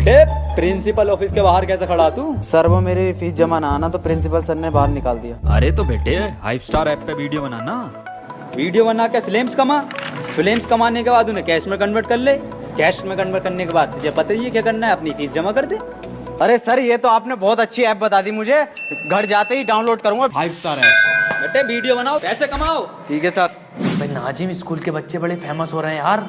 बेटे principal office के बाहर कैसे खड़ा तू? सर वो मेरी फीस जमा ना आना तो प्रिंसिपल सर ने बाहर निकाल दिया। अरे तो बेटे हाइव स्टार ऐप पे वीडियो बनाना, वीडियो बना के फिल्म्स कमा, फिल्म्स कमाने के बाद उन्हें कैश में कन्वर्ट कर ले, कैश में कन्वर्ट करने के बाद तुझे पता ही है क्या करना है, अपनी फीस जमा कर दे। अरे सर ये तो आपने बहुत अच्छी ऐप बता दी मुझे, घर जाते ही डाउनलोड करूंगा हाइव स्टार ऐप। बेटे वीडियो बनाओ पैसे कमाओ। ठीक है सर। भाई नाजिम स्कूल के बच्चे बड़े फेमस हो रहे हैं यार।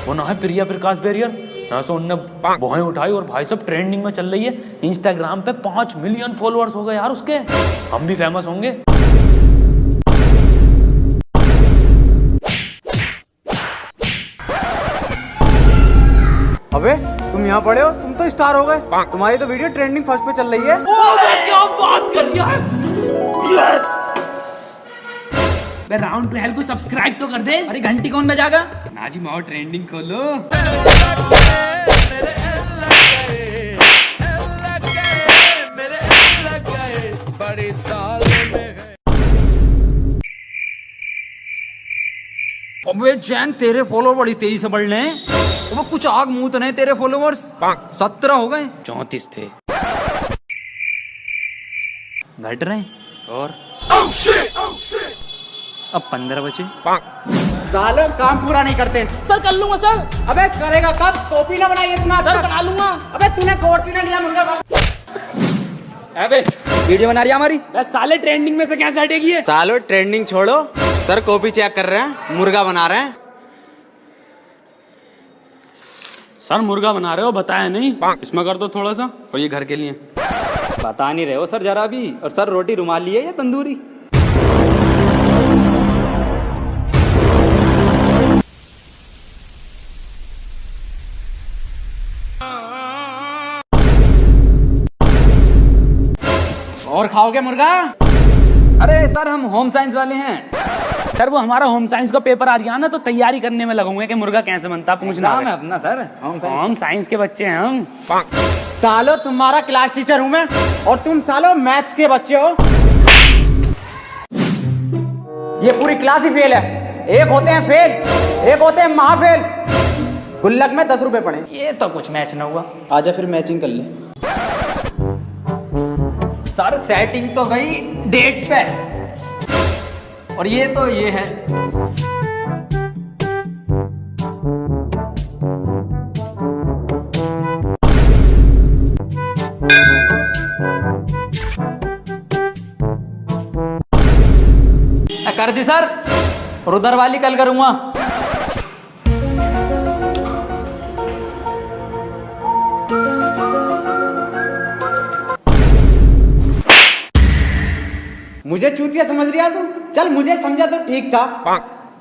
वो ना है प्रिया प्रकाश बैरियर, यहाँ से उनने भौहें उठाई और भाई सब ट्रेंडिंग में चल रही है। इंस्टाग्राम पे 5 मिलियन फॉलोअर्स हो गए यार उसके। हम भी फेमस होंगे। अबे तुम यहाँ पड़े हो, तुम तो स्टार हो गए, तुम्हारी तो वीडियो ट्रेंडिंग फर्स्ट पे चल रही है। क्या बात कर रही है? राउंड ट्रायल को सब्सक्राइब तो कर दे। अरे घंटी कौन बजागा? नाजिम आओ ट्रेंडिंग खोलो। अबे जैन तेरे फॉलोअर बड़ी तेजी से बढ़ रहे हैं। तो कुछ आग मुंह तो नहीं, तेरे फॉलोअर्स 17 हो गए, 34 थे, घट रहे और अब 15 बचे। सालों काम पूरा नहीं करते। सर कर लूंगा सर। अबे करेगा कब? कॉपी ना बनाइए तूने। सर बना लूंगा। अबे तूने कोर्स ही ना लिया मुर्गा। अबे वीडियो बना रही है हमारी। बस साले ट्रेंडिंग में से कैसे हटेगी ये? सालों ट्रेंडिंग छोड़ो, सर कॉपी चेक कर रहे हैं, मुर्गा बना रहे हैं। सर मुर्गा बना रहे हो, बताया नहीं। इसमें कर दो थोड़ा सा, और ये घर के लिए। बता नहीं रहे हो सर जरा भी। और सर रोटी रुमाली है या तंदूरी? और खाओगे मुर्गा? अरे सर हम होम साइंस वाले हैं। सर वो हमारा होम साइंस का पेपर आ गया ना, तो तैयारी करने में लगूंगे कि मुर्गा कैसे बनता, पूछना नाम है अपना sir home science. Home science के बच्चे हैं हम। सालो तुम्हारा क्लास टीचर हूं मैं, और तुम सालो मैथ के बच्चे हो। ये पूरी क्लास ही फेल है। एक होते हैं फेल, एक होते हैं महाफेल। गुल्लक में 10 रुपए पड़े। ये तो कुछ मैच ना हुआ। आजा फिर मैचिंग कर ले। सर सेटिंग तो गई डेट पे, और ये तो ये है। कर दी सर, और उधर वाली कल करूंगा। मुझे चूतिया समझ रही है तू? चल मुझे समझा तो ठीक था।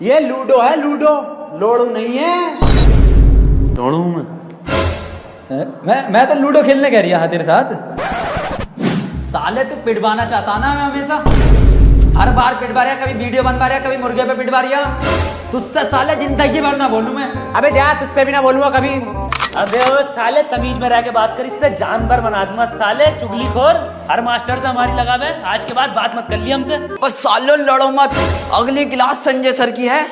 ये लूडो है, लूडो, लोड़ू नहीं है। दौड़ू मैं तो लूडो खेलने कह रही है तेरे साथ। साले तू पिटवाना चाहता ना मैं हमेशा, हर बार पिटवा रहा, कभी वीडियो बनवा रहा, कभी मुर्गे पे पिटवा रहा। तुझसे साले जिंदगी भर ना बोलूं मैं। अबे जा, तुझसे भी ना बोलूंगा कभी। अबे ओ साले तमीज में रह के बात कर, इससे जानवर बना दूंगा। साले चुगलीखोर, हर मास्टर से हमारी लगाव है। आज के बाद बात मत कर ली हमसे। और सालों लड़ो मत, अगली क्लास संजय सर की है।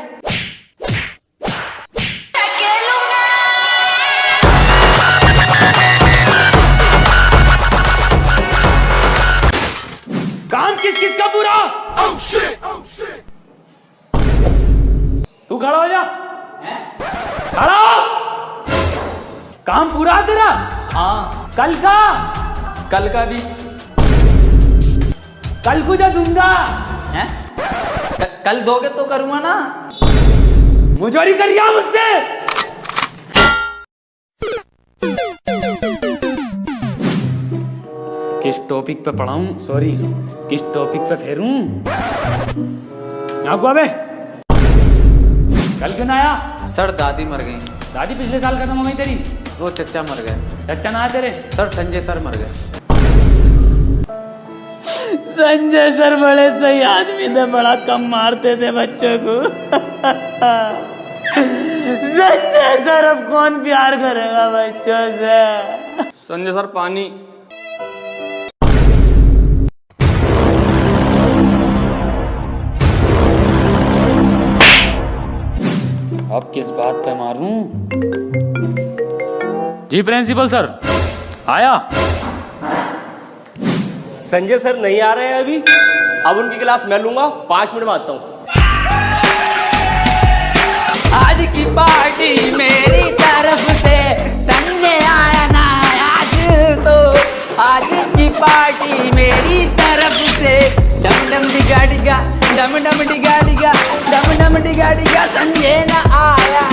काम किस किस का पूरा? तू खड़ा हो जा, खड़ा हो। काम पूरा तेरा? हाँ कल का? कल का भी। कल को जो दूंगा हैं? कल दोगे तो करूंगा ना। मुझोरी करिया मुझसे। किस टॉपिक पे पढ़ाऊं, सॉरी किस टॉपिक पे फेरूं? यहाँ को अबे कल क्यों ना आया? सर दादी मर गई। दादी पिछले साल खत्म हो गई तेरी। वो चच्चा मर गए। चच्चा ना तेरे? सर संजय सर मर गए। संजय सर बड़े सही आदमी थे, बड़ा कम मारते थे बच्चों को। संजय सर अब कौन प्यार करेगा बच्चों से? संजय सर पानी। अब किस बात पे मारूं? जी प्रिंसिपल सर। आया? संजय सर नहीं आ रहे हैं अभी, अब उनकी क्लास मैं लूंगा, 5 मिनट में आता हूँ। आज की पार्टी मेरी तरफ से संजय आया ना आज, तो आज की पार्टी मेरी तरफ से डम डम डिगा डिगा, डम डम डिगा डिगा, डम डम डिगा डिगा, संजय ना आया,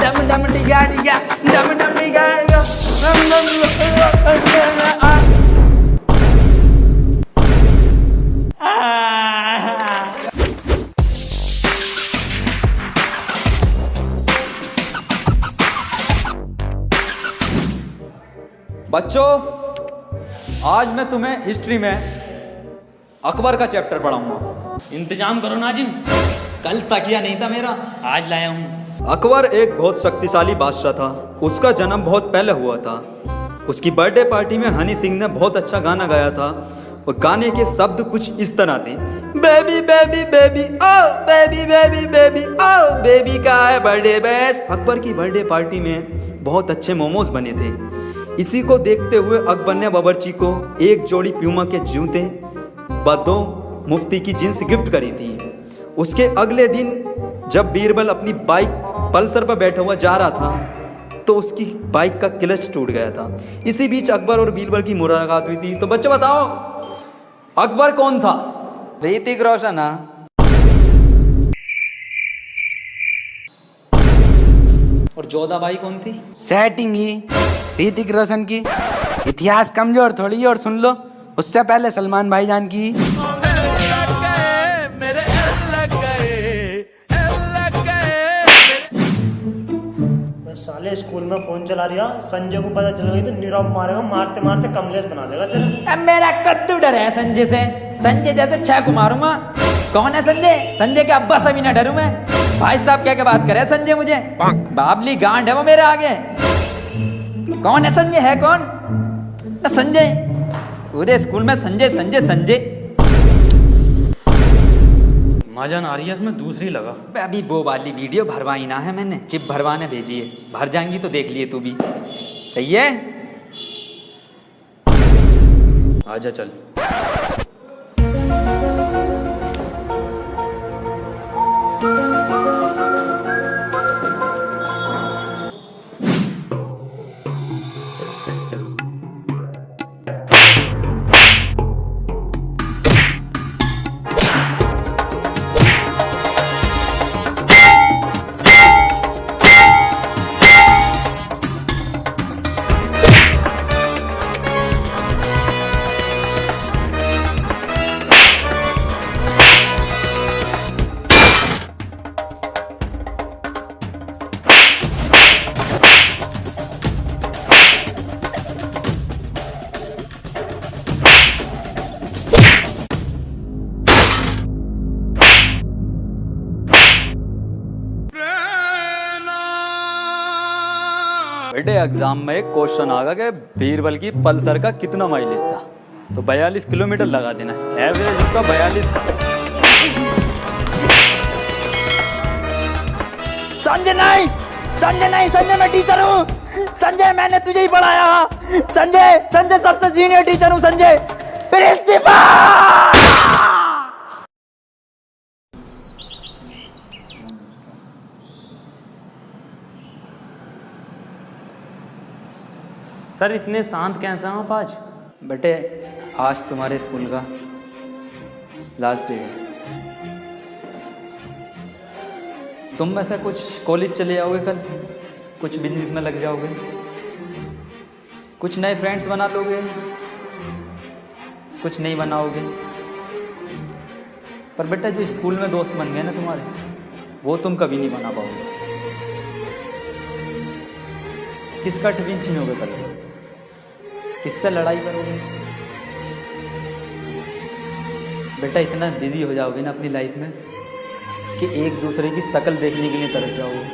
डम डम डिगा डिगा, डम डम डिगा डिगा, डम डम डिगा डिगा। बच्चों, आज मैं तुम्हें हिस्ट्री में अकबर का चैप्टर पढ़ाऊंगा। इंतजाम करो नाजिम, कल तकिया नहीं था मेरा, आज लाया हूँ। अकबर एक बहुत शक्तिशाली बादशाह था। उसका जन्म बहुत पहले हुआ था। उसकी बर्थडे पार्टी में हनी सिंह ने बहुत अच्छा गाना गाया था और गाने के शब्द कुछ इस तरह थे, बेबी बेबी बेबी ओ बेबी बेबी बेबी ओ बेबी का है बर्थडे बेस। अकबर की बर्थडे पार्टी में बहुत अच्छे मोमोज बने थे। इसी को देखते हुए अकबर ने बावर्ची को एक जोड़ी प्यूमा के जूते व 2 मुफ्ती की जींस गिफ्ट करी थी। उसके अगले दिन जब बीरबल अपनी बाइक पल्सर पर बैठा हुआ जा रहा था तो उसकी बाइक का क्लच टूट गया था। इसी बीच अकबर और बीरबल की मुलाकात हुई थी। तो बच्चों बताओ, अकबर कौन था? ऋतिक रोशन। और जोधाबाई कौन थी? सेटिंग ही ऋतिक रोशन की। इतिहास कमजोर थोड़ी, और सुन लो उससे पहले सलमान भाईजान की। साले स्कूल में फोन चला रहा, संजय को पता चल गई तो नीरव मारेगा, मारते मारते कमलेश बना देगा तेरे। अब मेरा कद्दू डर है संजय से, संजय जैसे 6 को मारूंगा। कौन है संजय? संजय के अब्बा से भी ना डरूं मैं। भाई साहब क्या क्या बात करे संजय मुझे, बाबली गांड है वो मेरे आगे। कौन है संजय? है कौन संजय? पूरे स्कूल में संजय संजय संजय। मजा आ रही है इसमें, दूसरी लगा। अभी वो वाली वीडियो भरवाई ना है मैंने, चिप भरवाने भेजी है, भर जाएंगी तो देख लिए तू भी। सही है, आजा चल। बेटे एग्जाम में एक क्वेश्चन आ गया कि बीरबल की पल्सर का कितना माइलेज था, तो 42 किलोमीटर लगा देना। एवरेज उसका 42। संजय नहीं, संजय नहीं, संजय मैं टीचर हूँ। संजय मैंने तुझे ही पढ़ाया। संजय, संजय सबसे सीनियर टीचर हूँ। संजय प्रिंसिपल। सर इतने शांत कैसे हैं आप आज? बेटे आज तुम्हारे स्कूल का लास्ट डे है। तुम में से कुछ कॉलेज चले जाओगे कल, कुछ बिजनेस में लग जाओगे, कुछ नए फ्रेंड्स बना लोगे, कुछ नहीं बनाओगे। पर बेटा जो स्कूल में दोस्त बन गए ना तुम्हारे, वो तुम कभी नहीं बना पाओगे। किसका टिफिन छीनोगे कल? किससे लड़ाई करोगे? बेटा इतना बिजी हो जाओगे ना अपनी लाइफ में कि एक दूसरे की शक्ल देखने के लिए तरस जाओगे।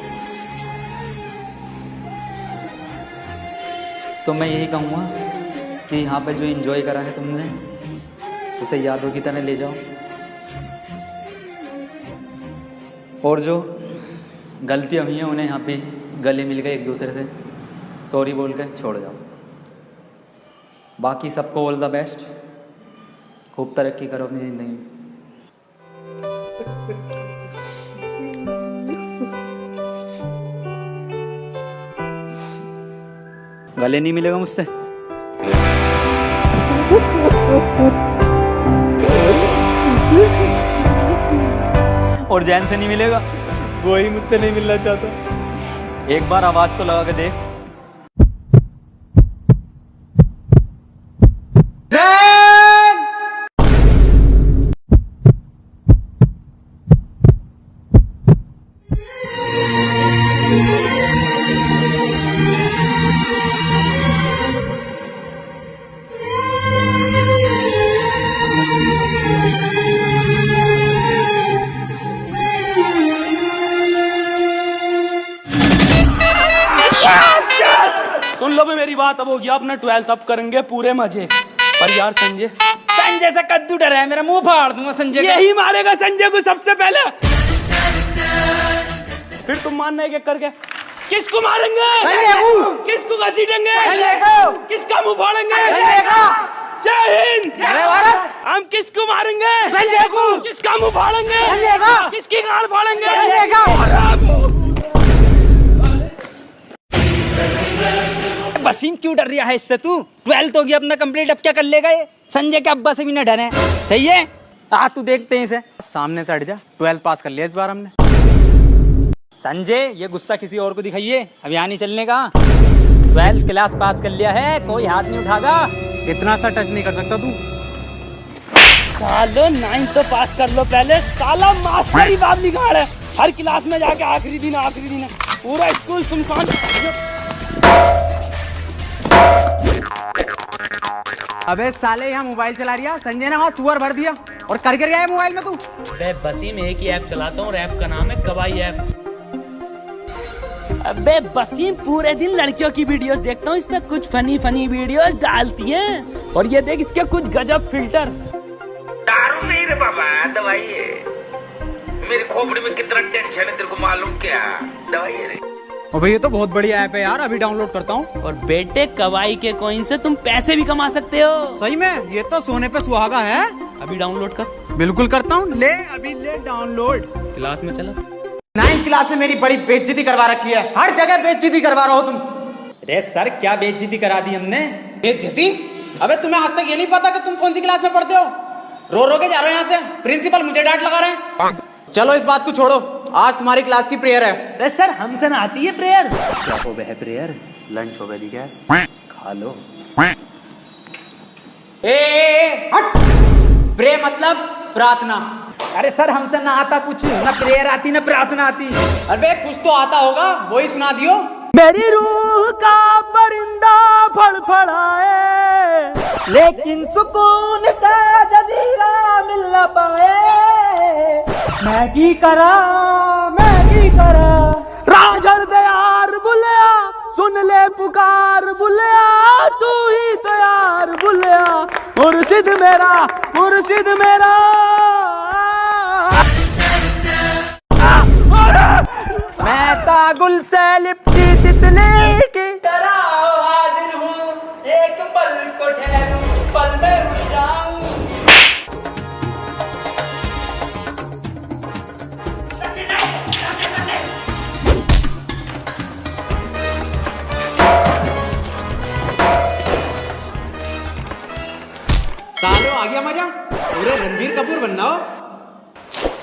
तो मैं यही कहूँगा कि यहाँ पे जो एंजॉय करा है तुमने, उसे यादों की तरह ले जाओ, और जो गलतियाँ हुई हैं उन्हें यहाँ पे गले मिल गए एक दूसरे से सॉरी बोल के छोड़ जाओ। बाकी सबको ऑल द बेस्ट, खूब तरक्की करो अपनी ज़िंदगी में। गले नहीं मिलेगा मुझसे। और जैन से नहीं मिलेगा, वो ही मुझसे नहीं मिलना चाहता। एक बार आवाज तो लगा के देख। सुन लो भी मेरी बात, अब हो गया अपना 12th, अब करेंगे पूरे मजे। पर यार संजय से कद्दू डर है, मेरा मुंह फाड़ दूंगा संजय का। यही मारेगा संजय को सबसे पहले, फिर तुम मानना एक एक करके। किसको मारेंगे? किसको घसीटेंगे? किसका मुंह फाड़ेंगे? जय हिंद, जय भारत। हम किसको मारेंगे? संजय को। किसका मुंह फाड़ेंगे? किसकी गांड फाड़ेंगे? वसीम क्यों डर रहा है इससे? तू 12th हो गया अपना कंप्लीट, अब क्या कर लेगा ये? संजय के अब्बा से भी न डरे, सही है? तू देखते हैं इसे, सामने से हट जा। 12th पास कर लिया इस बार हमने। संजय ये गुस्सा किसी और को दिखाइए, अब यहाँ नहीं चलने का। 12th क्लास पास कर लिया है, कोई हाथ नहीं उठागा। इतना सा टच नहीं कर सकता तू। सालो 9th तो पास कर लो पहले, साला मास्टर ही बाप निकाल है। हर क्लास में जाके आखिरी दिन पूरा स्कूल सुनसान। अबे साले यहाँ मोबाइल चला रहा, संजय ने वहाँ सुअर भर दिया और कर रहा है मोबाइल में तू। अबे बसीम एक ही ऐप चलाता हूँ, ऐप का नाम है कवाई ऐप। अबे बसीम पूरे दिन लड़कियों की वीडियोस देखता हूँ, इस पे कुछ फनी वीडियोस डालती हैं। और ये देख इसके कुछ गजब फिल्टर। दारू नहीं रे बाबा, दवाई है। मेरी खोपड़ी में कितना टेंशन है तेरे को मालूम क्या? दवाई है रे। और भाई ये तो बहुत बढ़िया ऐप है यार, अभी डाउनलोड करता हूँ। और बेटे कवाई के कॉइन से तुम पैसे भी कमा सकते हो। सही में? ये तो सोने पे सुहागा है। अभी डाउनलोड कर। बिल्कुल करता हूँ, ले अभी ले डाउनलोड। क्लास में चला। 9th क्लास में मेरी बड़ी बेइज्जती करवा रखी है, हर जगह बेइज्जती करवा रहा हो तुम। अरे सर क्या बेइज्जती करा दी हमने? बेइज्जती? अबे तुम्हें आज तक ये नहीं पता कि तुम कौन सी क्लास में पढ़ते हो? रो के जा रहे हो यहाँ से, प्रिंसिपल मुझे डांट लगा रहे हैं। चलो इस बात को छोड़ो, आज तुम्हारी क्लास की प्रेयर है। अरे सर हमसे ना आती है प्रेयर। क्या हो बे प्रेयर? लंच हो गई क्या? खा लो। हट। प्रे मतलब प्रार्थना। अरे सर हमसे ना आता कुछ, ना प्रेयर आती ना प्रार्थना आती। अबे कुछ तो आता होगा, वही सुना दियो। मेरी रूह का परिंदा फड़फड़ाए, लेकिन सुकून का जजीरा मिल न पाए। मैगी करा राजड़ दे यार बुलिया, सुन ले पुकार बुलिया, तू ही तो यार बुलिया, मुर्शिद मेरा। मैं तागुल से लिपटी तितली की तरह हाजिर हूँ, एक पल को ठहरूं, पल में रुक जाऊं। सालो आ गया मजा, पूरे रणबीर कपूर बनना हो।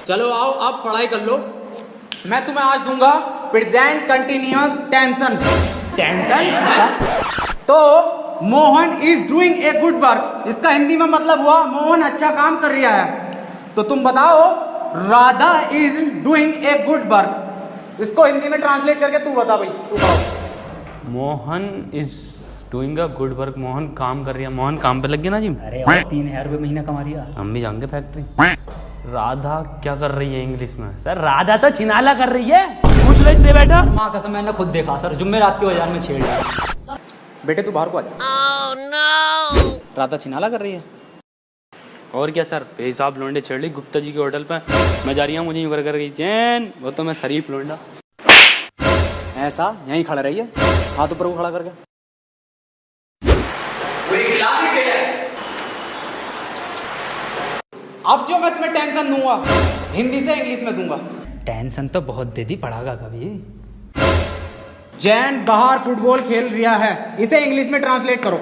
चलो आओ अब पढ़ाई कर लो। मैं तुम्हें आज दूंगा प्रेजेंट कंटिन्यूअस टेंशन। तो Mohan is doing a good work, इसका हिंदी में मतलब हुआ मोहन अच्छा काम कर रहा है। तो तुम बताओ Radha is doing a good work, इसको हिंदी में ट्रांसलेट करके तू बता भाई, तू बताओ। Mohan is doing a good work, Mohan काम कर रही है। मोहन काम पे लग गया ना जी। अरे और 3,000 रुपये महीना कमा रही है। हम भी जाएंगे फैक्ट्री। राधा क्या कर रही है इंग्लिश में? सर राधा तो छिनाला कर रही है, पूछ लो इससे बेटा। माँ कसम मैंने खुद देखा सर, जुम्मेरात के बाजार में छेड़ लिया। बेटे तू बाहर को आ जा। Oh no! राधा छिनाला कर रही है। और क्या सर, बेहिसाब लौंडे छेड़ ली गुप्ता जी के होटल पे। मैं जा रही हूँ, मुझे यूं कर गई चैन, वो तो मैं शरीफ लौंडा। ऐसा यहीं खड़ा रहिए, हाथ ऊपर को खड़ा करके। पूरी क्लास अब जो मैं तुम्हें टेंशन दूंगा हिंदी से इंग्लिश में दूंगा। टेंशन तो बहुत दे दी, पड़ागा कभी। जैन बाहर फुटबॉल खेल रहा है, इसे इंग्लिश में ट्रांसलेट करो।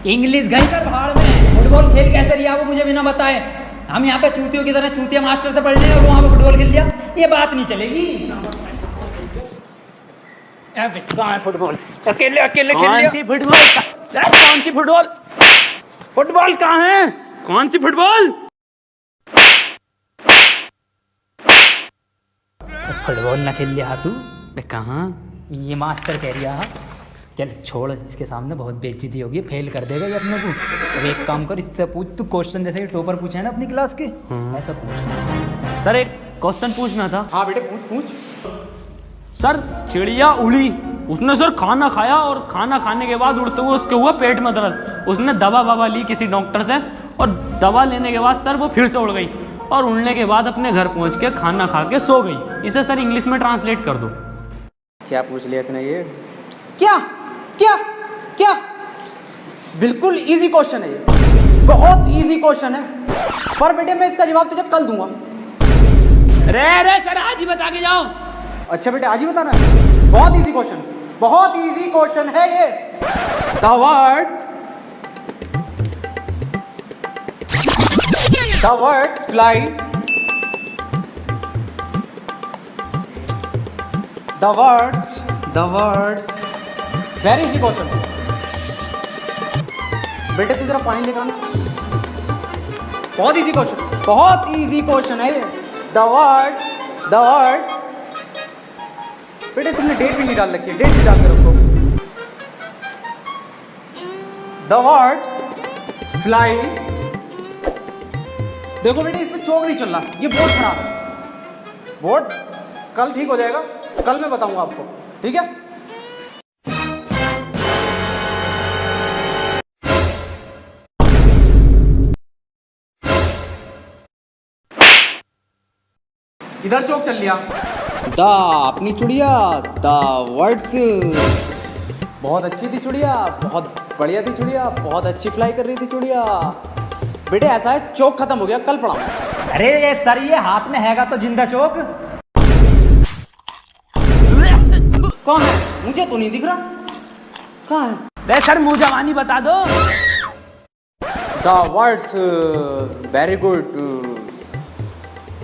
इंग्लिश गई कर भाड़ में, फुटबॉल खेल कैसे रिया वो मुझे बिना बताए। हम यहाँ पे चूतियों की तरह चूतिया मास्टर से पढ़ने और वहाँ पे फुटबॉल खेल लिया, ये बात नहीं चलेगी। कहाँ है फुटबॉल? अकेले अकेले खेल लिया। फुटबॉल? कौन सी फुटबॉल? फुटबॉल कहाँ है? कौन सी फुटबॉल? फुटबॉल ना खेल लिया तू? कहाँ? ये मास्टर कह रहा। चल छोड़, इसके सामने बहुत बेइज्जती होगी, फेल कर देगा ये अपने को। अब एक काम कर, इससे पूछ तू क्वेश्चन, जैसे कि टॉपर पूछे है ना अपनी क्लास के, ऐसा पूछ। सर एक क्वेश्चन पूछना था। हाँ बेटे पूछ पूछ। सर चिड़िया उड़ी, उसने सर खाना खाया और खाना खाने के बाद उड़ते हुए उसके हुआ पेट में दर्द। उसने दवा ववा ली किसी डॉक्टर से और दवा लेने के बाद सर वो फिर से उड़ गई और उड़ने के बाद अपने घर पहुंच के खाना खा के सो गई। इसे सर इंग्लिश में ट्रांसलेट कर दो। क्या पूछ लिया इसने ये? क्या क्या क्या? बिल्कुल इजी क्वेश्चन है ये, बहुत इजी क्वेश्चन है, पर बेटे मैं इसका जवाब तुझे कल दूंगा। रे सर आज ही बता के जाओ। अच्छा बेटे आज ही बताना है? बहुत इजी क्वेश्चन, बहुत इजी क्वेश्चन है ये। The word fly, the words very easy question. बेटे तू जरा पानी लेकर आना। बहुत इजी क्वेश्चन, बहुत इजी क्वेश्चन है ये। द वर्ड बेटे तुमने डेट भी नहीं डाल रखी है, डेट भी डाल के रखो। The words fly. देखो बेटे इसमें चौक नहीं चल रहा, ये बोर्ड खराब है। बोर्ड कल ठीक हो जाएगा, कल मैं बताऊंगा आपको, ठीक है? इधर चौक चल लिया। द अपनी चुड़िया, द वर्ड्स। बहुत अच्छी थी चुड़िया, बहुत बढ़िया थी चुड़िया, बहुत अच्छी फ्लाई कर रही थी चुड़िया। बेटे ऐसा है चौक खत्म हो गया, कल पढ़ाऊंगा। अरे ये सर ये हाथ में हैगा तो जिंदा चौक। कहाँ है? मुझे तो नहीं दिख रहा, कहाँ है? रे सर मुंह जवानी बता दो। The words very good.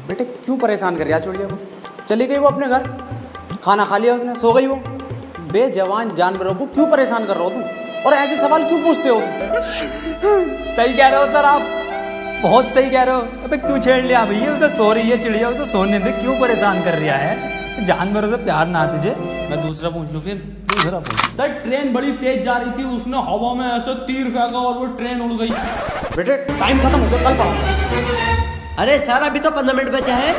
बेटे क्यों परेशान कर रहा चुड़िया को? चली गई वो अपने घर, खाना खा लिया उसने, सो गई वो। बेजवान जानवरों को क्यों परेशान कर रहे हो तुम, और ऐसे सवाल क्यों पूछते हो तुम? सही कह रहे हो सर आप, बहुत सही कह रहे हो। अबे क्यों छेड़ लिया भैया? उसे सो रही है चिड़िया, उसे सोने दे, क्यों परेशान कर रहा है? जानवरों से प्यार ना तुझे? मैं दूसरा पूछ लूं फिर? दूसरा पूछ। सर ट्रेन बड़ी तेज जा रही थी, उसने हवा में ऐसे तीर फेंका और वो ट्रेन उड़ गई। बेटे टाइम खत्म हो गया, कल पढ़ाऊंगा। अरे सर अभी तो 15 मिनट बचे हैं।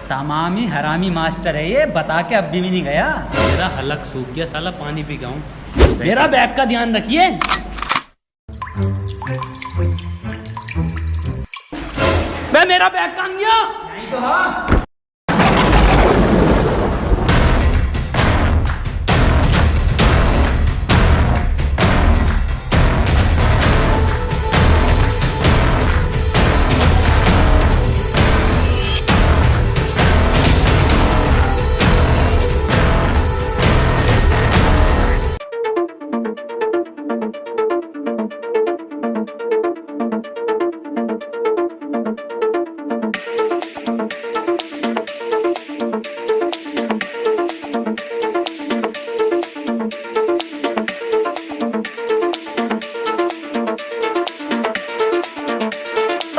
तमामी हरामी मास्टर है ये, बता के अब भी नहीं गया। मेरा हलक सूख गया, साला पानी पी गया हूँ। मेरा बैग का ध्यान रखिए। मेरा बैग कहाँ गया? नहीं तो हाँ।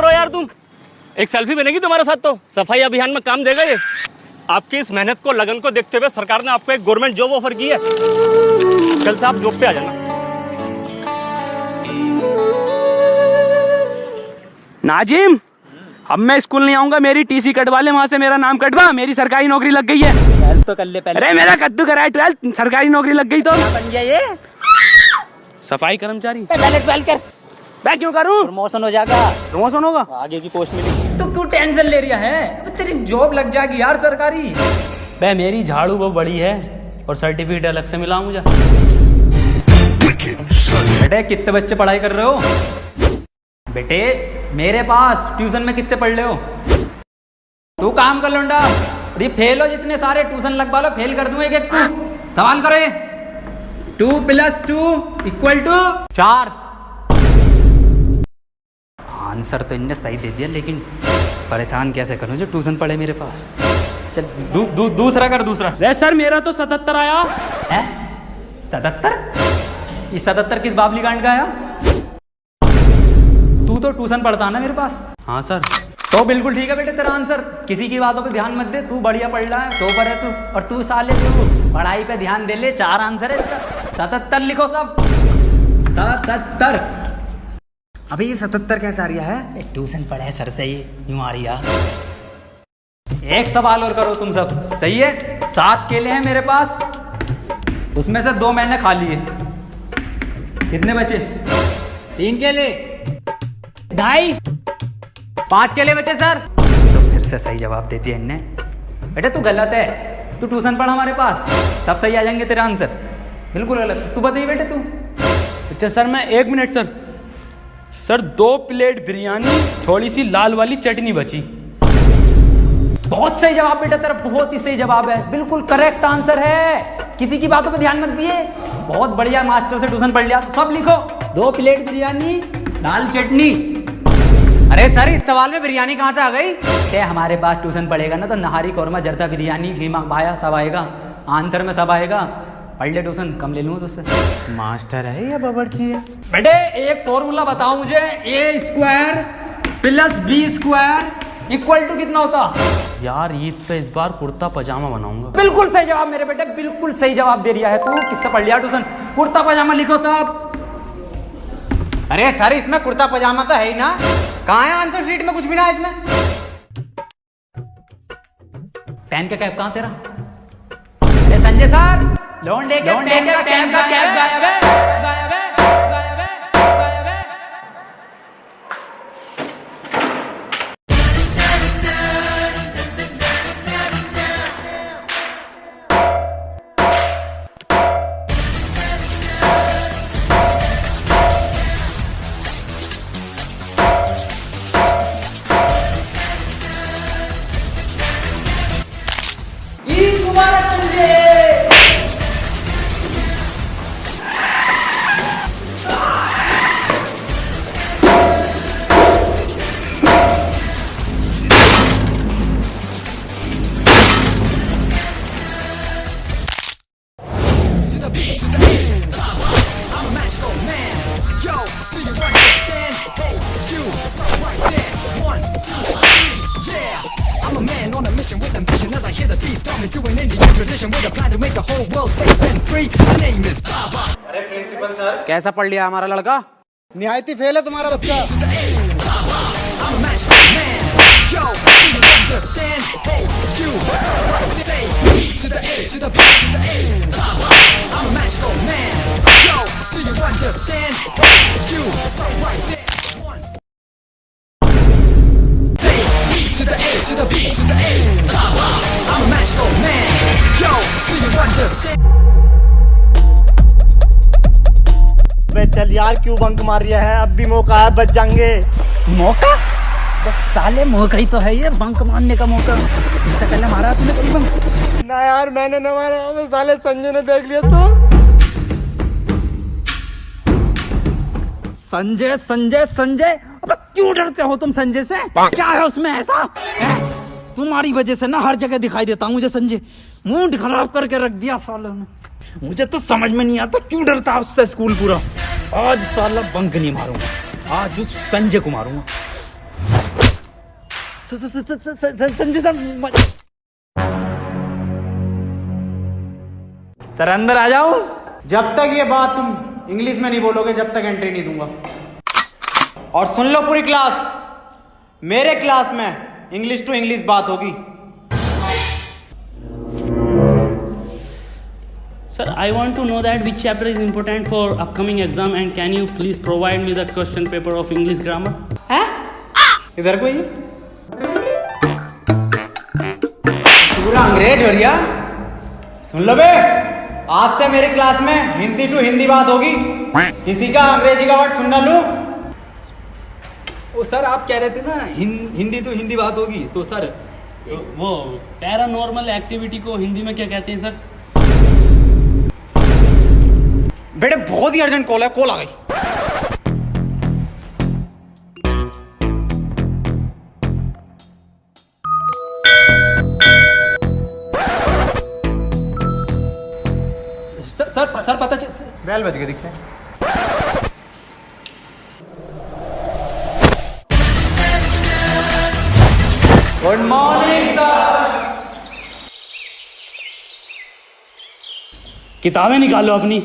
यार तुम एक सेल्फी बनेगी तुम्हारे साथ तो सफाई अभियान में काम देगा ये। आपकी इस मेहनत को, लगन को देखते हुए सरकार ने आपको एक गवर्नमेंट जॉब ऑफर की है। कल से आप जॉब पे आ जाना। नाजिम अब मैं स्कूल नहीं आऊंगा, मेरी टीसी कटवा ले, वहां से मेरा नाम कटवा, मेरी सरकारी नौकरी लग गई है। 12 तो कर ले पहले। अरे मेरा कद्दू कराए 12, सरकारी नौकरी लग गई तो बन गया ये सफाई कर्मचारी। पहले 12 कर, मैं क्यों करूं? प्रमोशन हो जाएगा, प्रमोशन होगा, आगे की पोस्ट मिलेगी। तो क्यों टेंशन ले रहा है? तेरी जॉब लग जाएगी यार सरकारी। बे मेरी झाड़ू बहुत बड़ी है और सर्टिफिकेट अलग से मिला मुझे। बेटे कितने बच्चे पढ़ाई कर रहे हो? बेटे मेरे पास ट्यूशन में कितने पढ़ रहे हो? तू काम कर लौंडा, ये फेल हो जितने सारे ट्यूशन लगवा लो, फेल कर दूं एक एक को। सवाल करो ये। 2 + 2 = 4। आंसर तो इनने सही दे दिया, लेकिन परेशान कैसे करूं जो ट्यूशन पढ़े मेरे पास। चल दूसरा कर दूसरा। वे सर मेरा तो 77 आया है। 77? ये 77 किस बाबली कांड का आया? तू तो ट्यूशन पढ़ता ना मेरे पास। हाँ सर। तो बिल्कुल ठीक है बेटे तेरा आंसर। किसी की बातों पे ध्यान मत दे, तू बढ़िया पढ़ रहा है, टॉपर है तू। और तू साले तू पढ़ाई पे ध्यान दे ले। 4 आंसर है इसका। 77 लिखो सब। 77। अबे ये 77 कैसे आ रहा है? ट्यूशन पढ़े सर से ही यूं आ रही है। एक सवाल और करो तुम सब, सही है? 7 केले हैं मेरे पास, उसमें से 2 मैंने खा लिए। कितने बचे? 3 केले। 2.5। 5 केले बचे सर। तो फिर से सही जवाब दे दिया इनने। बेटे तू गलत है, तू ट्यूशन पढ़ हमारे पास, सब सही आ जाएंगे तेरा आंसर। बिल्कुल गलत। तू बताइए बेटे तू। अच्छा सर मैं 1 minute sir. Sir 2 plate biryani, थोड़ी सी लाल वाली चटनी बची। बहुत सही जवाब बेटा तेरा, बहुत ही सही जवाब है, बिल्कुल करेक्ट आंसर है। किसी की बातों पे ध्यान मत दिए। बहुत बढ़िया, मास्टर से ट्यूशन पढ़ लिया। तो सब लिखो। 2 प्लेट बिरयानी, लाल चटनी। अरे सर इस सवाल में बिरयानी कहाँ से आ गई? ते हमारे पास ट्यूशन पढ़ेगा ना तो नहारी कौरमा जरदा बिरयानी खीमा भाया सब आएगा, आंसर में सब आएगा। पढ़ ले ट्यूशन, कम ले लूँ तुझसे। मास्टर है या बावर्ची है? बेटे एक फॉर्मूला बताओ मुझे। A² + B² = कितना होता? यार ईद पे इस बार कुर्ता पजामा बनाऊंगा। बिल्कुल सही जवाब मेरे बेटे, बिल्कुल सही जवाब दे दिया है तू। किससे पढ़ लिया ट्यूशन? कुर्ता पजामा लिखो सब। अरे सर इसमें कुर्ता पजामा तो है ही ना, कहाँ है आंसर शीट में? कुछ भी ना है इसमें। पेन का कैप कहाँ तेरा? अरे संजय सर, लोन लेके पेन का कैप गायब है। अरे प्रिंसिपल सर कैसा पढ़ लिया हमारा लड़का? निहायती फेल है तुम्हारा बच्चा। चल यार क्यों बंक मार रहा है? अब भी मौका है, बच जाएंगे। मौका? बस साले मौका ही तो है ये, बंक मारने का मौका। इससे पहले मारा तुमने कोई बंक? ना यार मैंने न मारा, मैं साले संजय ने देख लिया तो। संजय संजय संजय, अब क्यों डरते हो तुम संजय से? क्या है उसमें ऐसा? तुम्हारी वजह से ना हर जगह दिखाई देता हूँ मुझे संजय। मूड खराब करके रख दिया सालों ने। मुझे तो समझ में नहीं आता क्यों डरता है उससे स्कूल पूरा। आज साला बंक नहीं मारूंगा, आज उस संजय को मारूंगा। संजय सर अंदर आ जाऊं? जब तक ये बात तुम इंग्लिश में नहीं बोलोगे जब तक एंट्री नहीं दूंगा। और सुन लो पूरी क्लास, मेरे क्लास में इंग्लिश टू इंग्लिश बात होगी। Sir, I want to know that which chapter is important for upcoming exam and can you please provide me the question paper of English grammar? हैं? इधर कोई? पूरा अंग्रेज हो रिया। सुन लो बे, आज से मेरी क्लास में हिंदी टू हिंदी बात होगी, किसी का अंग्रेजी का वर्ड सुन ना लूं। वो सर आप कह रहे थे ना हिंदी टू हिंदी बात होगी, तो सर वो पैरानॉर्मल एक्टिविटी को हिंदी में क्या कहते हैं सर? बेटे बहुत ही अर्जेंट कॉल है, कॉल आ गई। सर पता चल बेल बज गए दिखते हैं। Good morning sir. किताबें निकालो अपनी।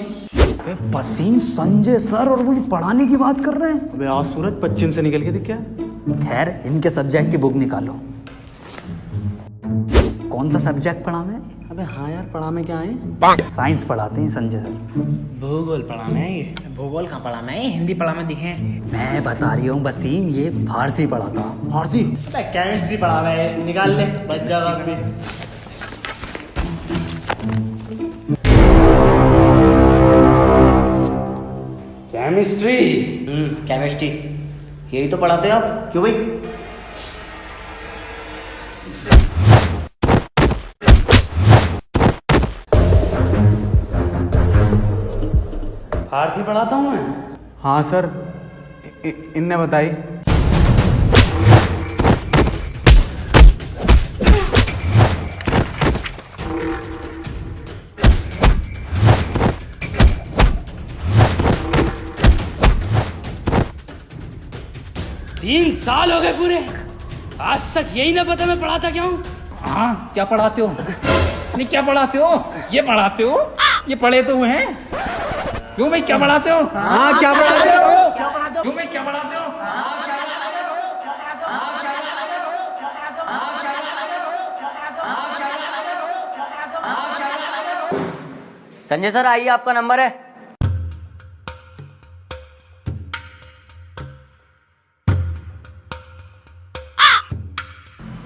वसीम संजय सर और वो पढ़ाने की बात कर रहे हैं। अबे आज सूरज पश्चिम से निकल के दिख क्या? खैर इनके सब्जेक्ट की बुक निकालो। कौन सा सब्जेक्ट पढ़ा मैं? अबे हाँ यार, पढ़ा में क्या है? साइंस पढ़ाते हैं संजय सर। भूगोल पढ़ा मैं, ये भूगोल कहाँ पढ़ा मैं, हिंदी पढ़ा मैं दिखे। मैं बता रही हूँ वसीम, ये फारसी पढ़ाता। फारसी? केमिस्ट्री पढ़ा मैं, निकाल ले बच जाएगा अभी। केमिस्ट्री? केमिस्ट्री यही तो पढ़ाते हो आप, क्यों भाई? फारसी पढ़ाता हूँ मैं। हाँ सर, इनने बताई। तीन साल हो गए पूरे, आज तक यही ना पता मैं पढ़ाता क्या हूँ। हाँ क्या पढ़ाते हो? नहीं क्या पढ़ाते हो? ये पढ़ाते हो? ये पढ़े तो हैं? क्यों भाई क्या पढ़ाते हो? हाँ क्या पढ़ाते हो? क्यों भाई क्या पढ़ाते हो? संजय सर आइए, आपका नंबर है।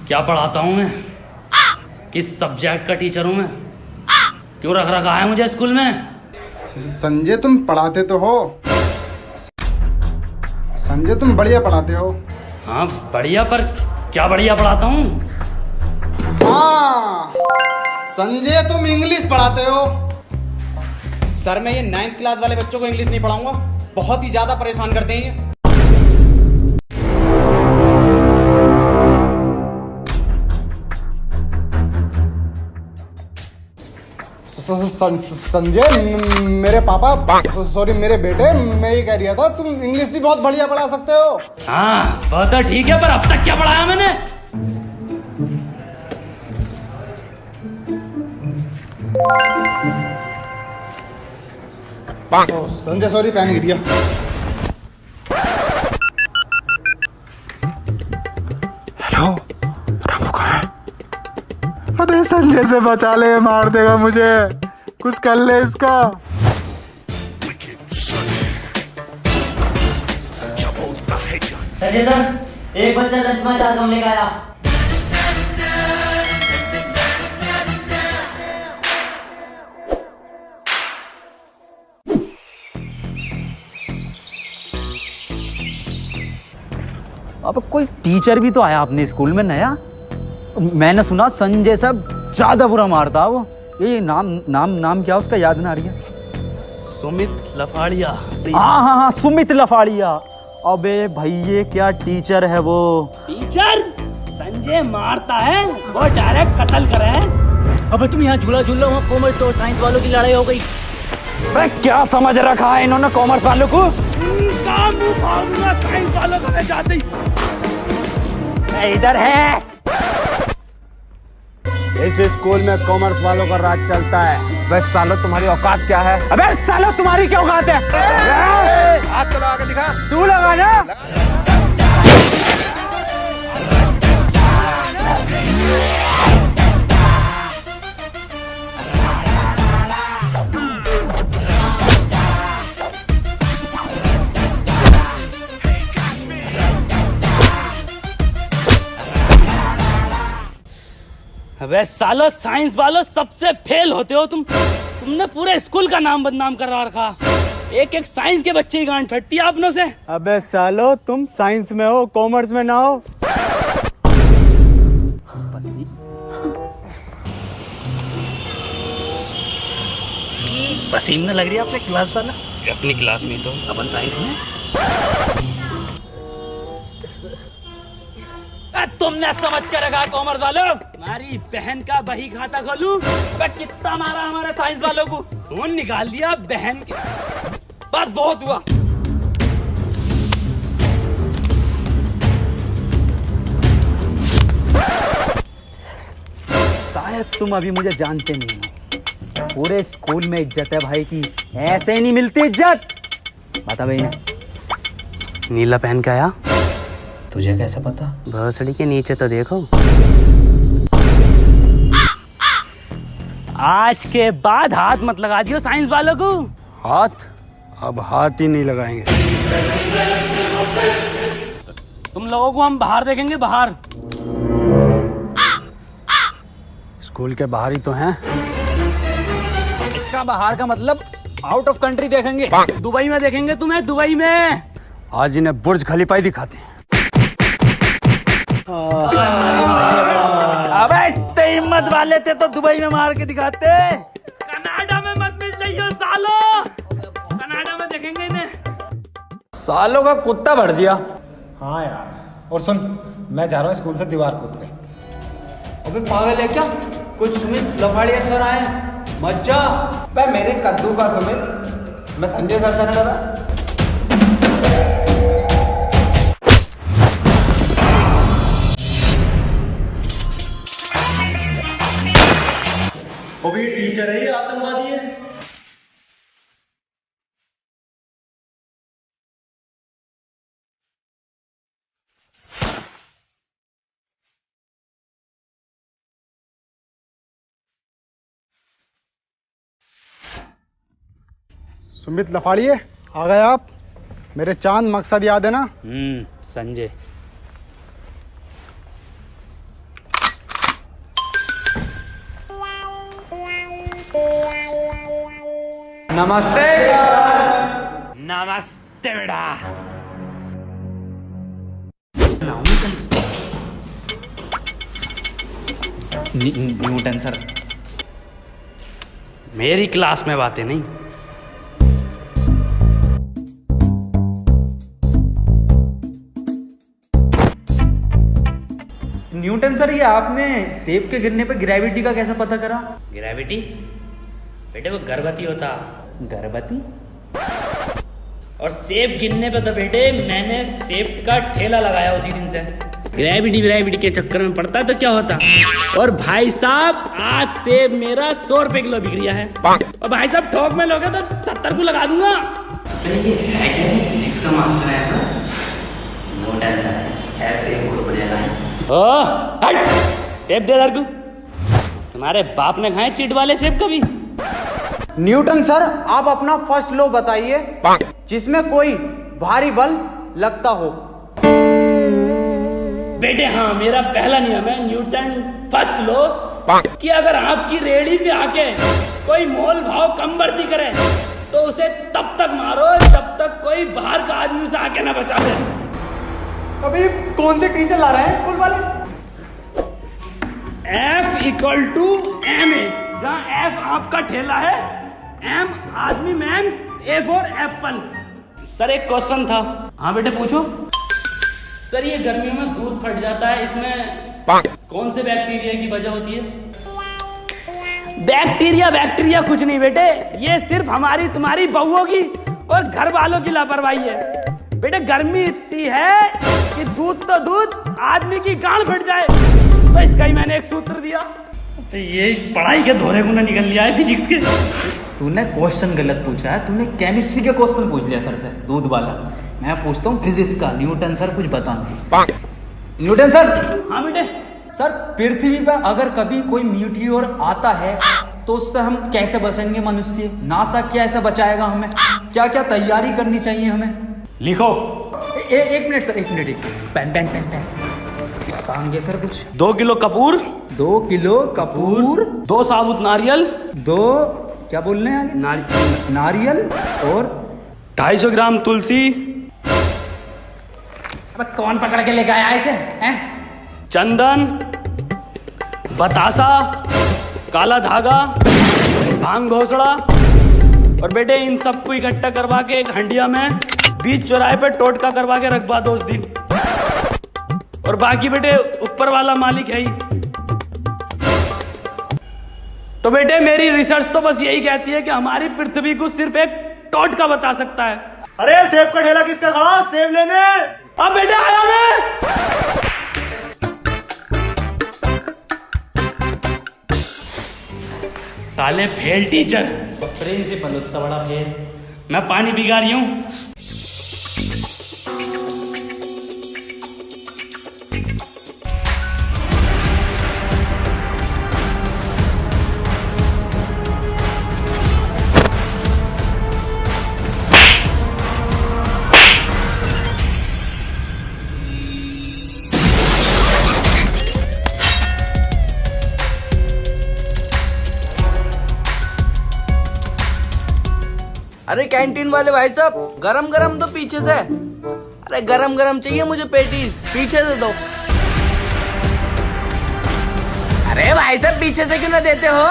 क्या पढ़ाता हूँ मैं? किस सब्जेक्ट का टीचर हूँ मैं? क्यों रख रखा है मुझे स्कूल में? संजय तुम पढ़ाते तो हो, संजय तुम बढ़िया पढ़ाते हो। हाँ बढ़िया, पर क्या बढ़िया पढ़ाता हूँ? हाँ संजय तुम इंग्लिश पढ़ाते हो। सर मैं ये 9th क्लास वाले बच्चों को इंग्लिश नहीं पढ़ाऊंगा, बहुत ही ज्यादा परेशान करते हैं ये। संजय मेरे पापा, सॉरी मेरे बेटे, मैं ये कह रहा था तुम इंग्लिश भी बहुत बढ़िया पढ़ा सकते हो। हाँ वो तो ठीक है, पर अब तक क्या पढ़ाया मैंने? संजय सॉरी, पैन गिर गया। हेलो, रामू कहाँ है? अबे संजय से बचा ले, मार देगा मुझे, कुछ कर ले इसका। संजय सर, एक बच्चा लंच में चाहता हूँ, लेकर आया। अब कोई टीचर भी तो आया अपने स्कूल में नया। मैंने सुना संजय सब ज्यादा बुरा मारता वो। ये नाम क्या उसका, याद ना आ रही है। सुमित लफाड़िया। हाँ सुमित लफाड़िया। अबे भैया क्या टीचर है वो। टीचर संजय मारता है, वो डायरेक्ट कत्ल करे है। अबे तुम यहाँ झूला झूल रहे हो, कॉमर्स और साइंस वालों की लड़ाई हो गई। अबे क्या समझ रखा है इन्होंने कॉमर्स वालों को? साइंस वालों को मैं जाते इधर है। इस स्कूल में कॉमर्स वालों का राज चलता है। बस सालो तुम्हारी औकात क्या है? अबे सालो तुम्हारी क्या औकात है? हाथ तो लगा के दिखा। तू लगा ना। अबे सालो साइंस वालों सबसे फेल होते हो तुमने पूरे स्कूल का नाम बदनाम करा रखा। एक एक साइंस के बच्चे की गांड फटती है अपनों से। अबे सालो तुम साइंस में हो, कॉमर्स में ना हो। पसीना लग रही है अपने क्लास वाला। अपनी क्लास में तो अपन साइंस में। तुमने समझ कर रखा कॉमर्स वालों। तुम्हारी बहन का बही खाता खोलूं? कितना मारा हमारे साइंस वालों को। खून निकाल दिया बहन के। बस बहुत हुआ। शायद तुम अभी मुझे जानते नहीं हो। पूरे स्कूल में इज्जत है भाई की, ऐसे नहीं मिलती इज्जत। बता भाई ने नीला पहन के आया। तुझे कैसे पता? भोसड़ी के नीचे तो देखो। आज के बाद हाथ मत लगा दियो साइंस वालों को। हाथ? अब हाथ ही नहीं लगाएंगे। तुम लोगों को हम बाहर देखेंगे, बाहर। स्कूल के बाहर ही तो हैं। इसका बाहर का मतलब आउट ऑफ कंट्री देखेंगे। दुबई में देखेंगे तुम्हें, दुबई में। आज इन्हें बुर्ज खलीफा ही दिखाते हैं। अबे इतने हिम्मत वाले थे तो दुबई में मार के दिखाते। कनाडा में मत मिल जाइयो सालो। कनाडा में देखेंगे इन्हें। सालों का कुत्ता भर दिया। हाँ यार, और सुन, मैं जा रहा हूँ स्कूल से दीवार कूद के। अबे पागल है क्या? कुछ सुमित लफाड़िया सर आए, मत जा। भाई मेरे कद्दू का सुमित, मैं संजय सर से डरा। वो भी टीचर है, आतंकवादी है। सुमित लफाड़िए, आ गए आप। मेरे चांद मकसद याद है ना? संजय। नमस्ते। नमस्ते बेटा। Newton sir. मेरी क्लास में बातें नहीं। न्यूटन सर, ये आपने सेब के गिरने पे ग्रेविटी का कैसे पता करा? ग्रेविटी? बेटे वो गर्भवती होता। गर्भवती? और सेब गिरने पे तो बेटे मैंने सेब का ठेला लगाया उसी दिन से। ग्रेविटी के चक्कर में पड़ता तो क्या होता। और भाई साहब आज सेब मेरा 100 रुपए किलो बिक रहा है। और भाई साहब ठोक में लोगे तो 70 को लगा दूंगा। ये है क्या? फिजिक्स का मास्टर है ऐसा? नो टेंशन, खैर सेब बहुत बढ़िया लाए। सेब दे इधर को। तुम्हारे बाप ने खाए चिट वाले सेब कभी? न्यूटन सर, आप अपना फर्स्ट लॉ बताइए जिसमें कोई भारी बल लगता हो। बेटे हाँ, मेरा पहला नियम है न्यूटन फर्स्ट लॉ कि अगर आपकी रेहड़ी पे आके कोई मोल भाव कम बढ़ती करे तो उसे तब तक मारो जब तक कोई बाहर का आदमी उसे आके ना बचा दे। अभी कौन से टीचर ला रहे हैं स्कूल वाले? F = MA, जहाँ F आपका ठेला है, M आदमी man, A for Apple. Sir एक क्वेश्चन था। हाँ बेटे पूछो। सर ये गर्मियों में दूध फट जाता है, इसमें कौन से बैक्टीरिया की वजह होती है? बैक्टीरिया कुछ नहीं बेटे, ये सिर्फ हमारी तुम्हारी बहुओं की और घर वालों की लापरवाही है। बेटे गर्मी इतनी है कि दूध तो दूध आदमी की गांड फट जाए, तो इसका ही मैंने एक सूत्र दिया। तो ये पढ़ाई के धोरे को ना निकल लिया है फिजिक्स के। तूने क्वेश्चन गलत पूछा है। तूने केमिस्ट्री के क्वेश्चन पूछ लिया सर से, दूध वाला। मैं पूछता हूँ फिजिक्स का। न्यूटन सर कुछ बताओ। Newton sir. हाँ बेटे। सर पृथ्वी पर अगर कभी कोई मीटियोर आता है तो उससे हम कैसे बचेंगे? मनुष्य, नासा कैसे बचाएगा हमें? क्या क्या तैयारी करनी चाहिए हमें? लिखो। एक मिनट सर, एक minute. Pen pen pen pen. बताएंगे सर कुछ। 2 किलो कपूर, 2 किलो कपूर, 2 साबुत नारियल, 2 क्या बोल रहे हैं आगे? नारियल और 250 ग्राम तुलसी, अब कौन पकड़ के लेके आया इसे हैं? चंदन, बतासा, काला धागा, भांग घोसड़ा, और बेटे इन सबको इकट्ठा करवा के एक हंडिया में बीच चौराहे पे टोटका करवा के रखवा दो उस दिन। और बाकी बेटे ऊपर वाला मालिक है ही। तो बेटे मेरी रिसर्च तो बस यही कहती है कि हमारी पृथ्वी को सिर्फ एक टोटका बचा सकता है। अरे सेब का ठेला किसका खड़ा? सेब लेने। अब बेटे आया मैं। साले फेल टीचर, प्रिंसिपल उससे बड़ा फेल। मैं पानी भिगा रही हूं। अरे कैंटीन वाले भाई साहब, गरम गरम तो पीछे से। अरे गरम गरम चाहिए मुझे पेटीज, पीछे से दो। अरे भाई साहब पीछे से क्यों ना देते हो?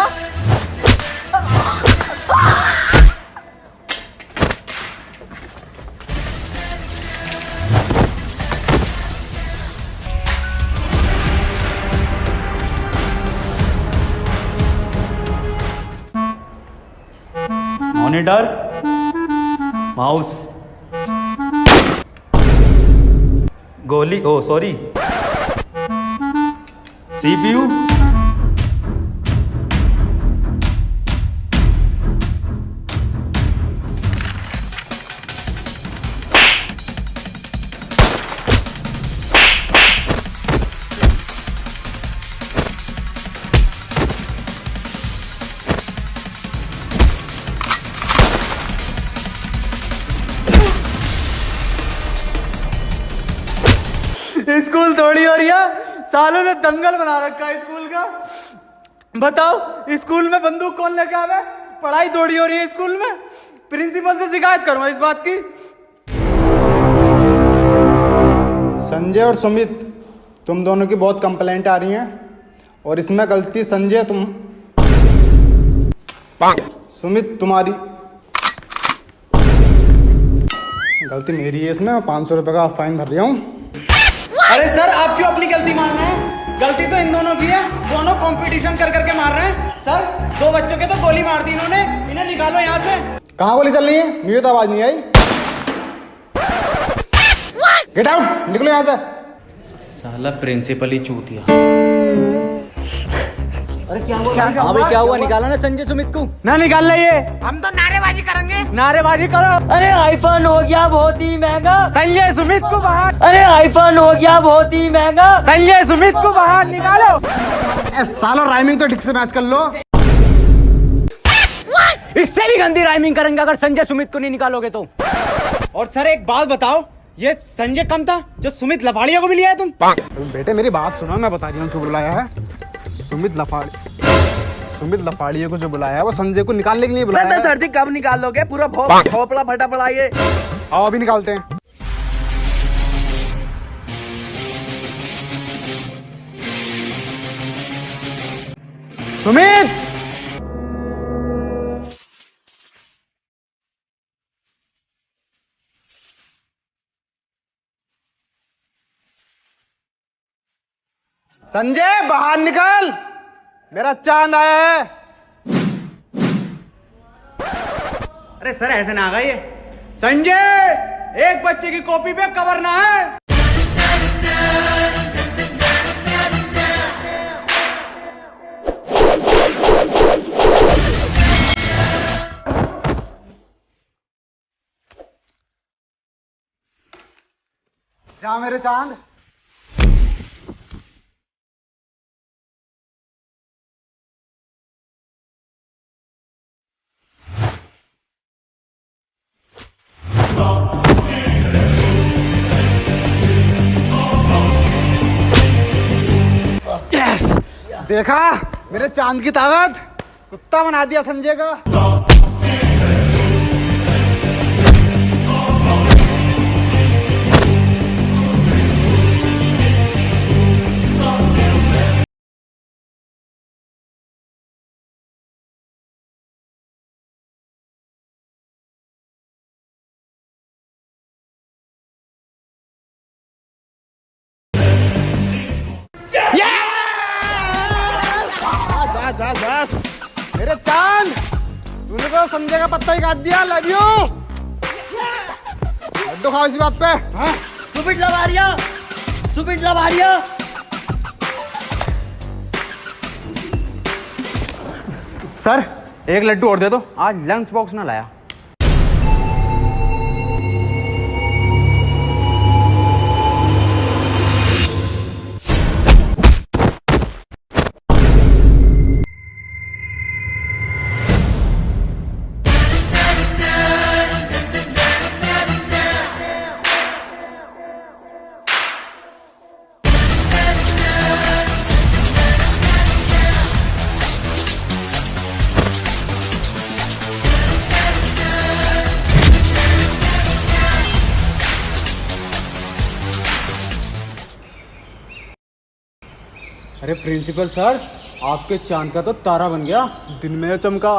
मॉनिटर, माउस, गोली, ओ सॉरी, सीपीयू, स्कूल थोड़ी हो रही है, सालों ने दंगल बना रखा है स्कूल का। बताओ स्कूल में बंदूक कौन लेके आवे? पढ़ाई थोड़ी हो रही है स्कूल में। प्रिंसिपल से शिकायत करूंगा इस बात की। संजय और सुमित, तुम दोनों की बहुत कंप्लेंट आ रही हैं और इसमें गलती संजय तुम, सुमित तुम्हारी, गलती मेरी है इसमें। 500 रुपये का फाइन भर रहा हूँ। अरे सर आप क्यों अपनी गलती मान रहे हैं? गलती तो इन दोनों की है, दोनों कंपटीशन कर करके मार रहे हैं। सर 2 बच्चों के तो गोली मार दी इन्होंने, इन्हें निकालो यहाँ से। कहाँ गोली चल रही है? मुझे तो आवाज नहीं आई। गेट आउट, निकलो यहाँ से। साला प्रिंसिपल ही चूतिया। अरे क्या हुआ? हाँ भाई क्या हुआ? निकालो ना संजय सुमित को। ना निकाल ले, ये हम तो नारेबाजी करेंगे। नारेबाजी करो। अरे आईफोन हो गया बहुत ही महंगा। संजय सुमित को बाहर। अरे आईफोन हो गया बहुत ही महंगा। संजय सुमित को बाहर निकालो। सालो राइमिंग तो ठीक से मैच कर लो। इससे भी गंदी राइमिंग करेंगे अगर संजय सुमित को नहीं निकालोगे तो। और सर एक बात बताओ, ये संजय कम था जो सुमित लफाड़िया को भी लिया है तुम? बेटे मेरी बात सुनो, मैं बता रही हूँ क्यों बुलाया है। सुमित लफाड़िया को जो बुलाया है वो संजय को निकालने के लिए बुलाया है। सर जी कब निकालोगे? पूरा भोपड़ा फटा पड़ा ये। आओ अभी निकालते हैं। सुमित, संजय बाहर निकल, मेरा चांद आया है। अरे सर ऐसे ना आगा ये। संजय एक बच्चे की कॉपी पे कवर ना है। जा मेरे चांद। देखा मेरे चांद की ताकत, कुत्ता बना दिया संजय का। बस बस मेरे चांद, तूने तो संजय का पत्ता ही काट दिया। Love you. लड्डू खाओ इसी बात पे। हाँ सुबिट लवारिया, सुबिट लवारिया। सर एक लड्डू और दे दो, आज लंच बॉक्स ना लाया। अरे प्रिंसिपल सर, आपके चांद का तो तारा बन गया, दिन में चमका।